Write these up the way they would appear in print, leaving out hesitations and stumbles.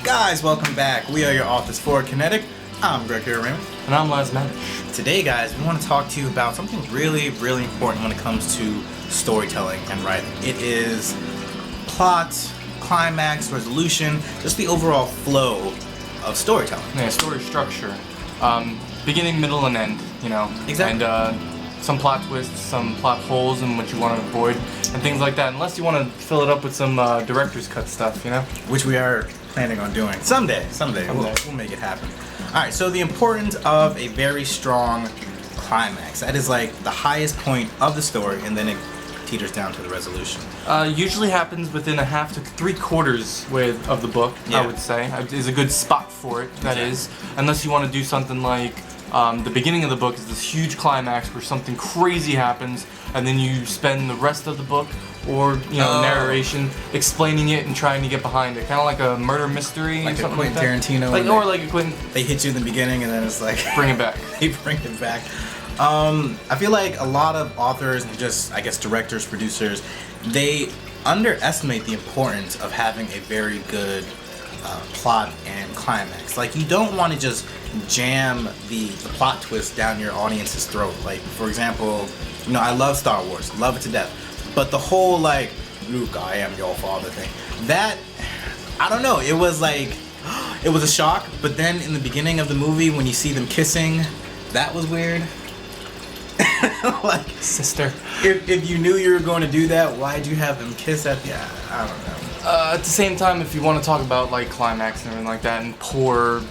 Guys, welcome back. We are your authors for Kinetic. I'm Greg here, Raymond. And I'm Lasman. Today, guys, we want to talk to you about something really, really important when it comes to storytelling and writing. It is plot, climax, resolution, just the overall flow of storytelling. Yeah, story structure. Beginning, middle, and end, you know. Exactly. And some plot twists, some plot holes in what you want to avoid, and things like that. Unless you want to fill it up with some director's cut stuff, you know? Which we are planning on doing. Someday. We'll make it happen. Alright, so the importance of a very strong climax. That is like the highest point of the story, and then it teeters down to the resolution. Usually happens within a half to 3/4 of the book, Yeah. I would say. Is a good spot for it, that Exactly. is. Unless you want to do something like the beginning of the book is this huge climax where something crazy happens, and then you spend the rest of the book or narration explaining it and trying to get behind it, kind of like a murder mystery, Like a something Quentin like that. Tarantino. Like a Quentin. They hit you in the beginning, and then it's like Bring it back. they bring it back. I feel like a lot of authors and just, I guess, directors, producers, they underestimate the importance of having a very good plot and climax. Like, you don't want to just jam the plot twist down your audience's throat. Like, for example, I love Star Wars, love it to death, but the whole like, Luke, I am your father thing, that, I don't know, it was like, it was a shock, but then in the beginning of the movie when you see them kissing, that was weird. Like, Sister. if you knew you were going to do that, why'd you have them kiss at the, I don't know. At the same time, if you want to talk about like climax and everything like that and poor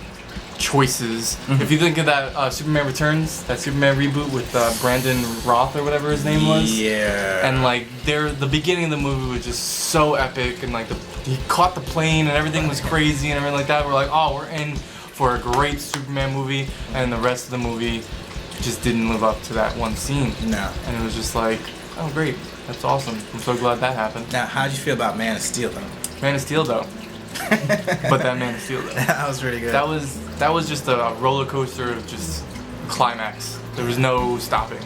choices, if you think of that Superman Returns, that Superman reboot with Brandon Roth or whatever his name was, Yeah. and like the beginning of the movie was just so epic, and like he caught the plane and everything was crazy and everything like that. We're like, oh, we're in for a great Superman movie, and the rest of the movie just didn't live up to that one scene. No. And it was just like, oh great, that's awesome. I'm so glad that happened. Now, how'd you feel about Man of Steel though? Man of Steel though. But that Man of Steel though. That was really good. That was just a roller coaster of just climax. There was no stopping.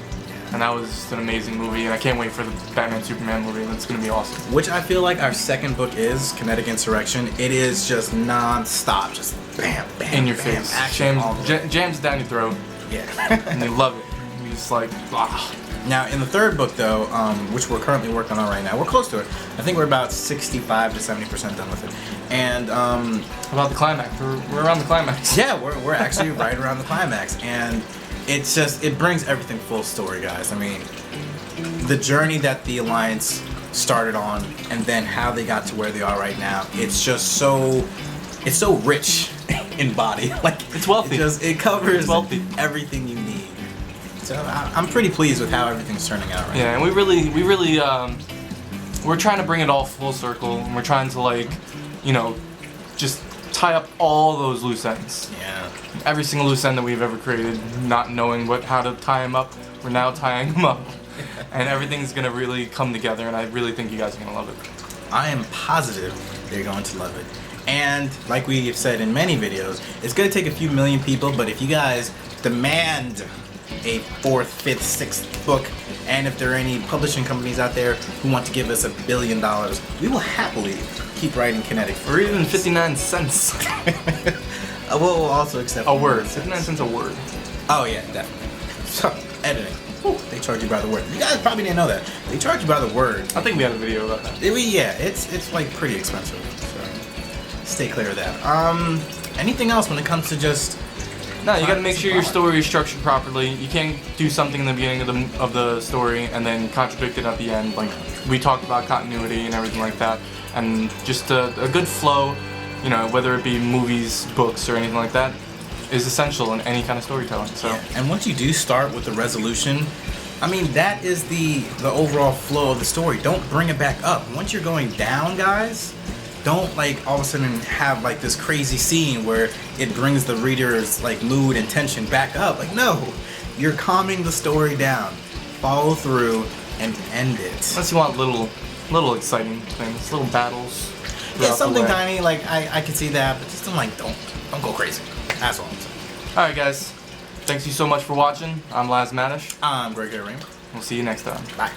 And that was just an amazing movie, and I can't wait for the Batman Superman movie. That's gonna be awesome. Which I feel like our second book is, Kinetic Insurrection. It is just non-stop, just bam, bam, In your bam, face. action all the way. Jams down your throat, Yeah. and you love it. You're just like, ah. Now, in the third book, though, which we're currently working on right now, we're close to it. I think we're about 65 to 70% done with it. And About the climax. We're around the climax. yeah, we're actually right around the climax, and it's just, it brings everything full story, guys. I mean, the journey that the Alliance started on, and then how they got to where they are right now, it's just so, it's so rich in body. Like, It's wealthy. It covers It's wealthy. everything you need. So I'm pretty pleased with how everything's turning out right Yeah, and we really, we're trying to bring it all full circle, and we're trying to like, just tie up all those loose ends. now. Yeah. Every single loose end that we've ever created, not knowing how to tie them up, we're now tying them up, and everything's gonna really come together. And I really think you guys are gonna love it. I am positive they're going to love it. And like we have said in many videos, it's going to take a few million people, but if you guys demand a 4th, 5th, 6th book, and if there are any publishing companies out there who want to give us $1 billion, we will happily keep writing Kinetic. Or even 59 cents We'll also accept a word. 59 59 cents a word. Oh yeah, definitely. So, editing. Whew, they charge you by the word. You guys probably didn't know that. They charge you by the word. I think we had a video about that. Yeah, it's like pretty expensive. So stay clear of that. Anything else when it comes to just? No, you gotta make sure your story is structured properly. You can't do something in the beginning of the story and then contradict it at the end. Like we talked about continuity and everything like that, and just a good flow, whether it be movies, books, or anything like that, is essential in any kind of storytelling. So. Yeah. And once you do start with the resolution, I mean that is the overall flow of the story. Don't bring it back up. Once you're going down, guys, don't like all of a sudden have like this crazy scene where it brings the reader's like mood and tension back up. Like, no, you're calming the story down. Follow through and end it. Unless you want little exciting things, little battles. Yeah, something the way. tiny. Like I could see that, but just don't go crazy. That's all I'm saying. All right, guys. Thanks you so much for watching. I'm Laz Madish. I'm Greg Raymond. We'll see you next time. Bye.